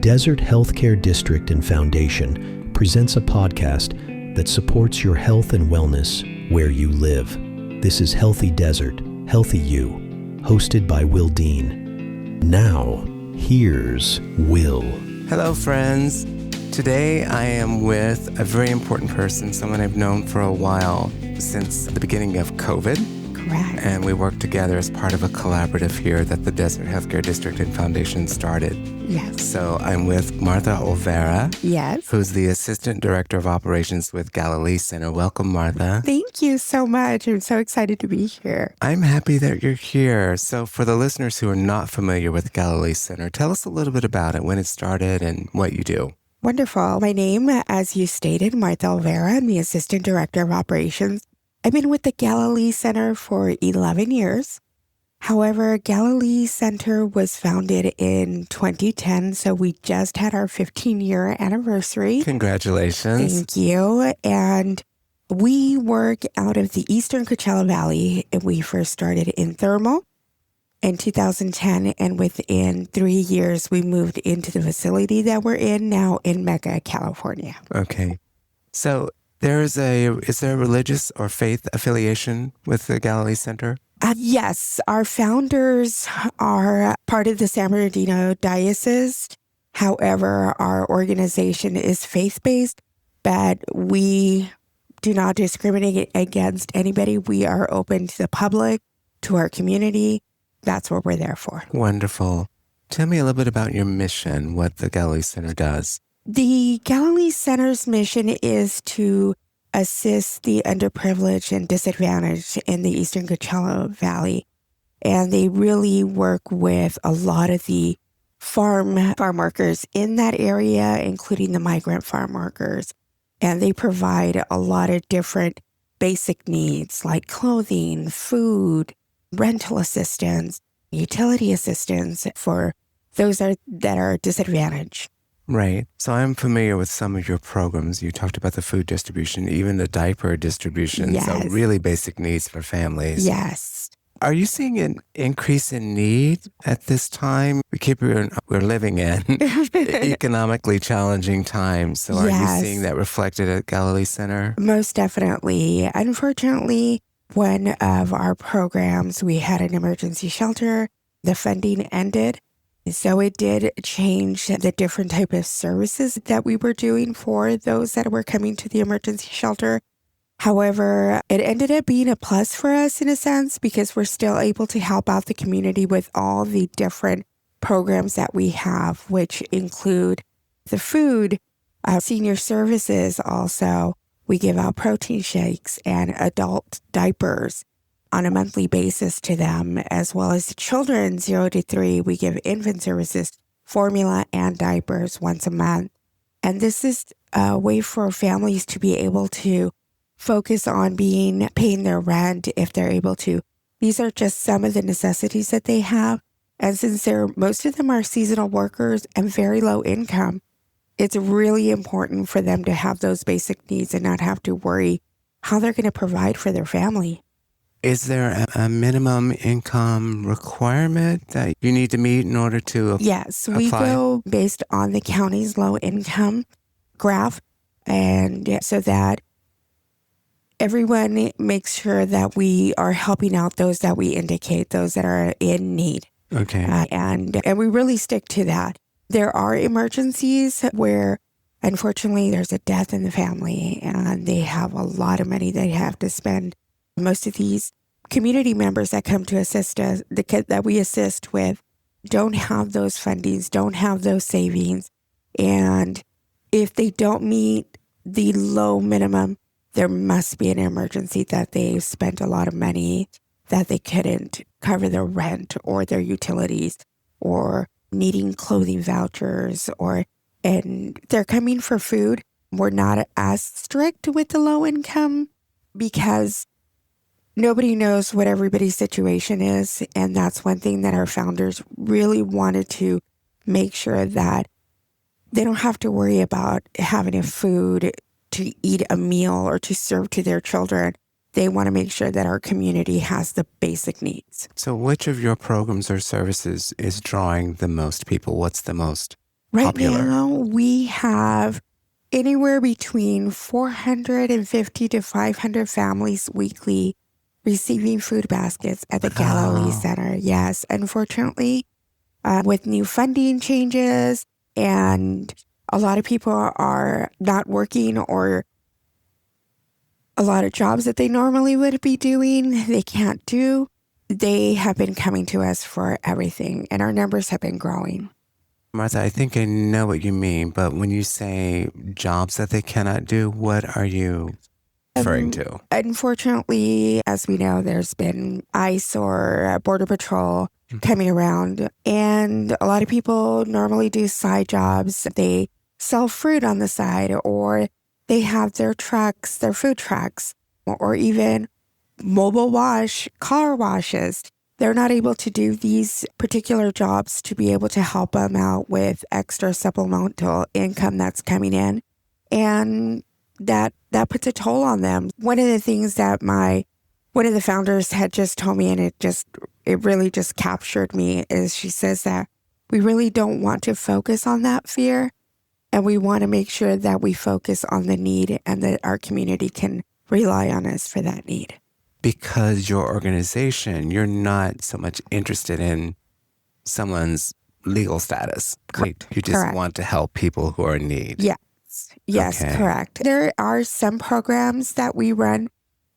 Desert Healthcare District and Foundation presents a podcast that supports your health and wellness where you live. This is Healthy Desert, Healthy You, hosted by Will Dean. Now, here's Will. Hello, friends. Today I am with a very important person, someone I've known for a while, since the beginning of COVID. Correct. And we work together as part of a collaborative here that the Desert Healthcare District and Foundation started. Yes. So I'm with Martha Olvera. Yes. Who's the Assistant Director of Operations with Galilee Center. Welcome, Martha. Thank you so much. I'm so excited to be here. I'm happy that you're here. So for the listeners who are not familiar with Galilee Center, tell us a little bit about it, when it started and what you do. Wonderful. My name, as you stated, Martha Olvera. I'm the Assistant Director of Operations. I've been with the Galilee Center for 11 years. However, Galilee Center was founded in 2010, so we just had our 15-year anniversary. Congratulations. Thank you. And we work out of the Eastern Coachella Valley. We first started in Thermal in 2010, and within 3 years, we moved into the facility that we're in now in Mecca, California. Okay. So is there a religious or faith affiliation with the Galilee Center? Yes, our founders are part of the San Bernardino Diocese. However, our organization is faith-based, but we do not discriminate against anybody. We are open to the public, to our community. That's what we're there for. Wonderful. Tell me a little bit about your mission, what the Galilee Center does. The Galilee Center's mission is to assist the underprivileged and disadvantaged in the Eastern Coachella Valley. And they really work with a lot of the farm workers in that area, including the migrant farm workers. And they provide a lot of different basic needs like clothing, food, rental assistance, utility assistance for those that are disadvantaged. Right. So I'm familiar with some of your programs. You talked about the food distribution, even the diaper distribution. Yes. So really basic needs for families. Yes. Are you seeing an increase in need at this time? We're living in economically challenging times. So are you seeing that reflected at Galilee Center? Most definitely. Unfortunately, one of our programs, we had an emergency shelter. The funding ended. So it did change the different type of services that we were doing for those that were coming to the emergency shelter. However, it ended up being a plus for us in a sense because we're still able to help out the community with all the different programs that we have, which include the food, senior services also. We give out protein shakes and adult diapers on a monthly basis to them, as well as children 0 to 3. We give infant services, formula, and diapers once a month. And this is a way for families to be able to focus on paying their rent if they're able to. These are just some of the necessities that they have. And since most of them are seasonal workers and very low income, it's really important for them to have those basic needs and not have to worry how they're going to provide for their family. Is there a minimum income requirement that you need to meet in order to apply? Yes, we go based on the county's low income graph, and so that everyone makes sure that we are helping out those that we indicate, those that are in need. Okay. And we really stick to that. There are emergencies where, unfortunately, there's a death in the family, and they have a lot of money they have to spend. Most of these community members that come to assist us, that we assist with, don't have those fundings, don't have those savings. And if they don't meet the low minimum, there must be an emergency that they've spent a lot of money that they couldn't cover their rent or their utilities or needing clothing vouchers and they're coming for food. We're not as strict with the low income because nobody knows what everybody's situation is. And that's one thing that our founders really wanted to make sure that they don't have to worry about having a food to eat a meal or to serve to their children. They want to make sure that our community has the basic needs. So which of your programs or services is drawing the most people? What's the most popular? Right now, we have anywhere between 450 to 500 families weekly receiving food baskets at the Galilee Center. Yes, unfortunately, with new funding changes and a lot of people are not working or a lot of jobs that they normally would be doing, they can't do. They have been coming to us for everything, and our numbers have been growing. Martha, I think I know what you mean, but when you say jobs that they cannot do, what are you referring to? Unfortunately, as we know, there's been ICE or Border Patrol coming around, and a lot of people normally do side jobs. They sell fruit on the side, or they have their trucks, their food trucks, or even mobile wash, car washes. They're not able to do these particular jobs to be able to help them out with extra supplemental income that's coming in. And that puts a toll on them. One of the things that one of the founders had just told me, and it really just captured me, is she says that we really don't want to focus on that fear, and we want to make sure that we focus on the need and that our community can rely on us for that need. Because your organization, you're not so much interested in someone's legal status. Correct. You just Correct. want to help people who are in need. Yes, Okay. correct. There are some programs that we run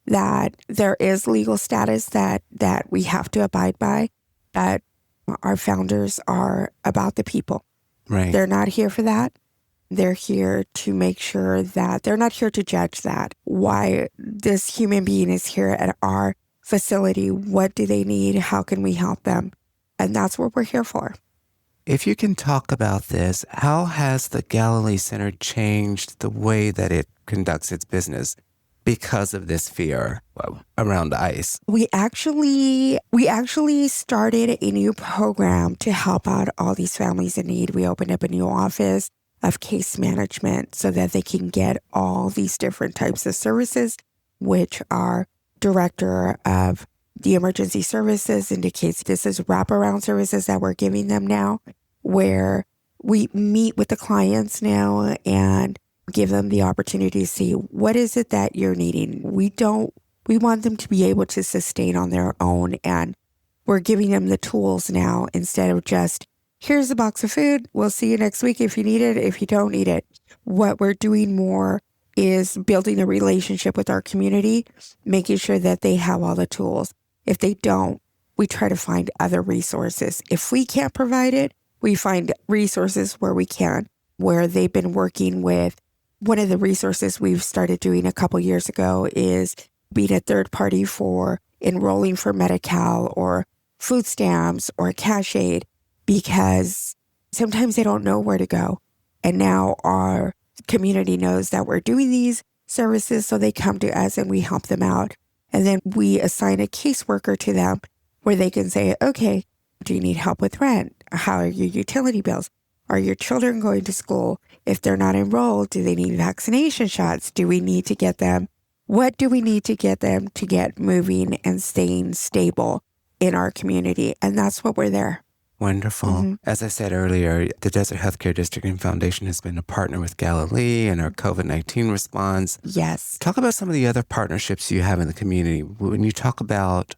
that there is legal status that we have to abide by, but our founders are about the people. Right. They're not here for that. They're here to make sure that they're not here to judge that. Why this human being is here at our facility. What do they need? How can we help them? And that's what we're here for. If you can talk about this, how has the Galilee Center changed the way that it conducts its business because of this fear around ICE? We actually started a new program to help out all these families in need. We opened up a new office of case management so that they can get all these different types of services, which our director of the emergency services indicates this is wraparound services that we're giving them now, where we meet with the clients now and give them the opportunity to see what is it that you're needing. We want them to be able to sustain on their own, and we're giving them the tools now instead of just, here's a box of food. We'll see you next week if you need it, if you don't need it. What we're doing more is building a relationship with our community, making sure that they have all the tools. If they don't, we try to find other resources. If we can't provide it, we find resources where we can, where they've been working with. One of the resources we've started doing a couple years ago is being a third party for enrolling for Medi-Cal or food stamps or cash aid, because sometimes they don't know where to go. And now our community knows that we're doing these services, so they come to us and we help them out. And then we assign a caseworker to them where they can say, okay, do you need help with rent? How are your utility bills? Are your children going to school? If they're not enrolled, do they need vaccination shots? Do we need to get them? What do we need to get them to get moving and staying stable in our community? And that's what we're there. Wonderful. Mm-hmm. As I said earlier, the Desert Healthcare District and Foundation has been a partner with Galilee in our COVID-19 response. Yes. Talk about some of the other partnerships you have in the community. When you talk about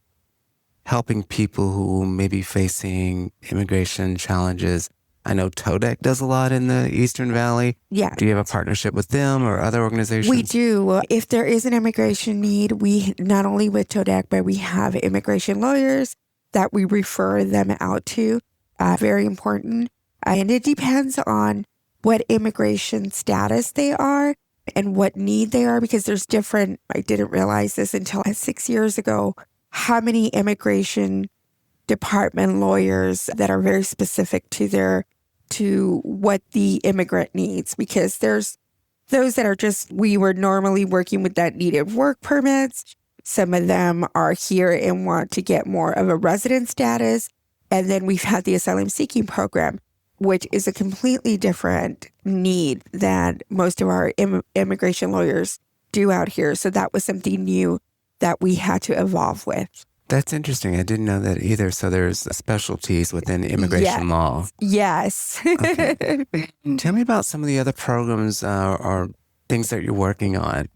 helping people who may be facing immigration challenges, I know TODEC does a lot in the Eastern Valley. Yeah. Do you have a partnership with them or other organizations? We do. If there is an immigration need, we not only with TODEC, but we have immigration lawyers that we refer them out to. Very important. And it depends on what immigration status they are and what need they are, because there's different, I didn't realize this until 6 years ago, how many immigration department lawyers that are very specific to what the immigrant needs, because there's those that are just, we were normally working with that needed work permits. Some of them are here and want to get more of a resident status. And then we've had the asylum seeking program, which is a completely different need than most of our immigration lawyers do out here. So that was something new that we had to evolve with. That's interesting. I didn't know that either. So there's specialties within immigration law. Yes. Okay. Tell me about some of the other programs or things that you're working on.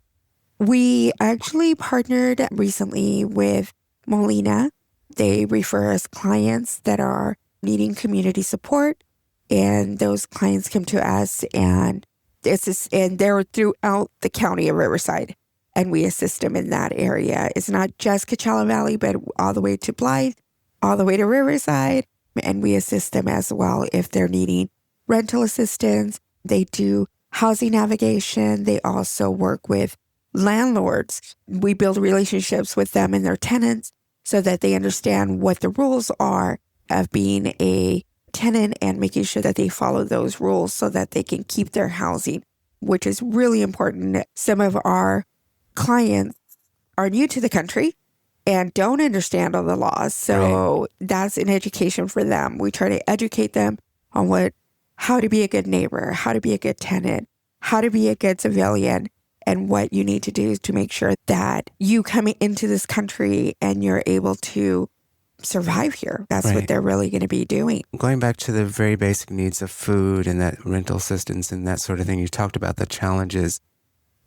We actually partnered recently with Molina. They refer us clients that are needing community support, and those clients come to us, and they're throughout the county of Riverside, and we assist them in that area. It's not just Coachella Valley, but all the way to Blythe, all the way to Riverside, and we assist them as well if they're needing rental assistance. They do housing navigation. They also work with landlords. We build relationships with them and their tenants so that they understand what the rules are of being a tenant and making sure that they follow those rules so that they can keep their housing, which is really important. Some of our clients are new to the country and don't understand all the laws. So that's an education for them. We try to educate them on how to be a good neighbor, how to be a good tenant, how to be a good civilian, and what you need to do to make sure that you coming into this country and you're able to survive here. That's what they're really going to be doing. Going back to the very basic needs of food and that rental assistance and that sort of thing, you talked about the challenges.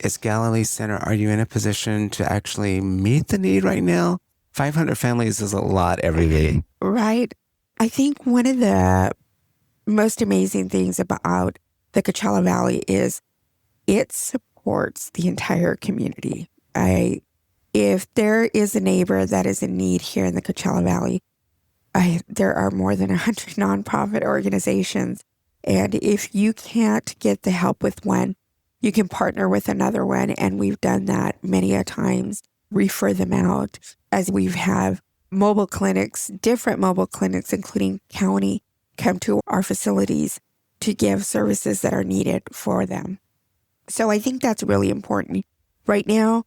Is Galilee Center, are you in a position to actually meet the need right now? 500 families is a lot every day. Right. I think one of the most amazing things about the Coachella Valley is it supports the entire community. If there is a neighbor that is in need here in the Coachella Valley, there are more than 100 nonprofit organizations. And if you can't get the help with one, you can partner with another one. And we've done that many a times, refer them out, as we have mobile clinics, different mobile clinics, including county, come to our facilities to give services that are needed for them. So I think that's really important. Right now,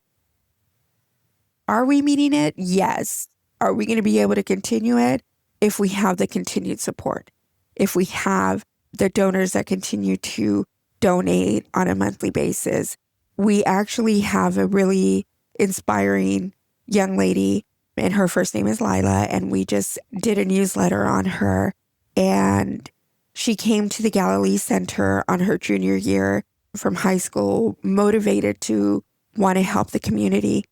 are we meeting it? Yes. Are we going to be able to continue it if we have the continued support? If we have the donors that continue to donate on a monthly basis? We actually have a really inspiring young lady, and her first name is Lila, and we just did a newsletter on her. And she came to the Galilee Center on her junior year from high school, motivated to want to help the community.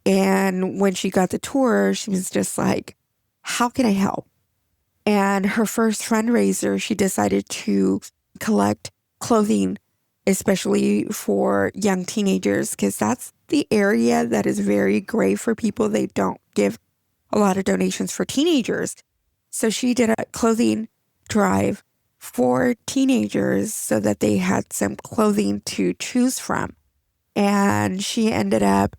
And when she got the tour, she was just like, how can I help? And her first fundraiser, she decided to collect clothing, especially for young teenagers, because that's the area that is very gray for people. They don't give a lot of donations for teenagers. So she did a clothing drive for teenagers so that they had some clothing to choose from. And she ended up,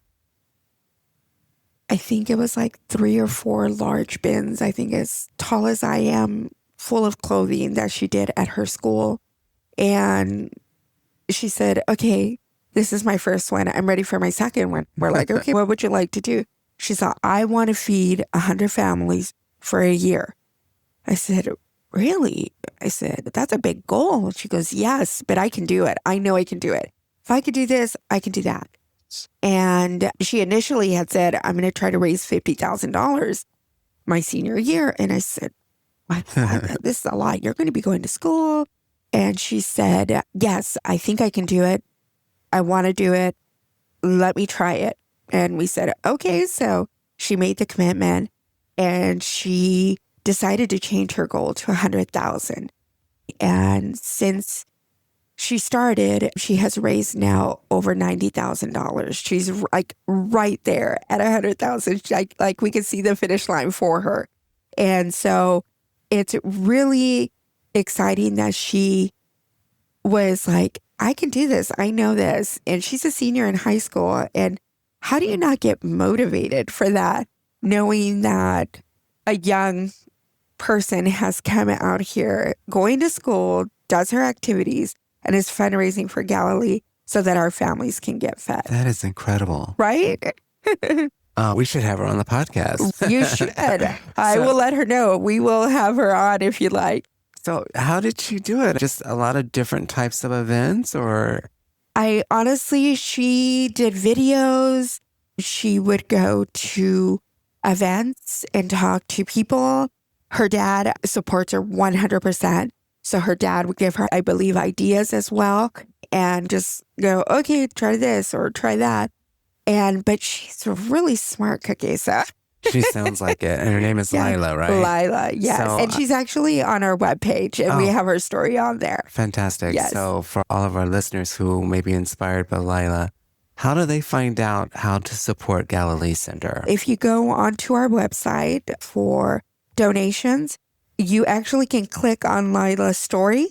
I think it was like 3 or 4 large bins, I think as tall as I am, full of clothing that she did at her school. And she said, okay, this is my first one. I'm ready for my second one. We're like, okay, what would you like to do? She said, I want to feed 100 families for a year. I said, really? I said, that's a big goal. She goes, yes, but I can do it. I know I can do it. If I could do this, I can do that. And she initially had said, I'm going to try to raise $50,000 my senior year. And I said, what? This is a lot. You're going to be going to school. And she said, yes, I think I can do it. I want to do it. Let me try it. And we said, okay. So she made the commitment and she decided to change her goal to 100,000. And since she started, she has raised now over $90,000. She's like right there at 100,000. Like we can see the finish line for her. And so it's really exciting that she was like, I can do this. I know this. And she's a senior in high school. And how do you not get motivated for that, knowing that a young person has come out here, going to school, does her activities, and is fundraising for Galilee so that our families can get fed. That is incredible. Right? We should have her on the podcast. You should. I will let her know. We will have her on if you like. So how did she do it? Just a lot of different types of events, or? She did videos. She would go to events and talk to people. Her dad supports her 100%. So her dad would give her, I believe, ideas as well and just go, okay, try this or try that. But she's a really smart cookie. So she sounds like it. And her name is Lila, right? Lila, yes. So, and she's actually on our webpage and we have her story on there. Fantastic. Yes. So for all of our listeners who may be inspired by Lila, how do they find out how to support Galilee Center? If you go onto our website for donations, you actually can click on Lila's story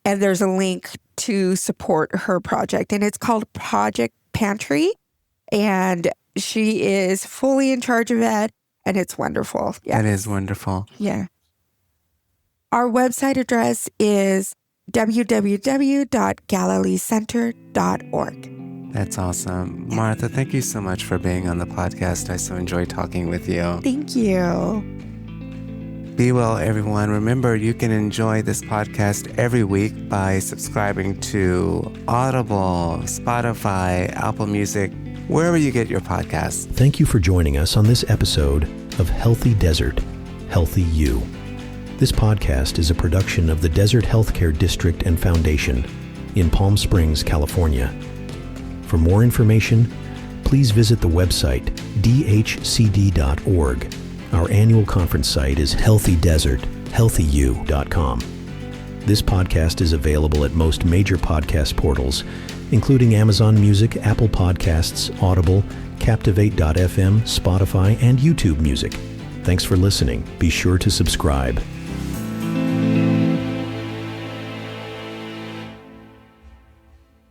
and there's a link to support her project. And it's called Project Pantry. And she is fully in charge of it. And it's wonderful. Yes. It is wonderful. Yeah. Our website address is www.galileecenter.org. That's awesome. Martha, thank you so much for being on the podcast. I so enjoyed talking with you. Thank you. Be well, everyone. Remember, you can enjoy this podcast every week by subscribing to Audible, Spotify, Apple Music, wherever you get your podcasts. Thank you for joining us on this episode of Healthy Desert, Healthy You. This podcast is a production of the Desert Healthcare District and Foundation in Palm Springs, California. For more information, please visit the website dhcd.org. Our annual conference site is healthydesert.healthyu.com. This podcast is available at most major podcast portals, including Amazon Music, Apple Podcasts, Audible, Captivate.fm, Spotify, and YouTube Music. Thanks for listening. Be sure to subscribe.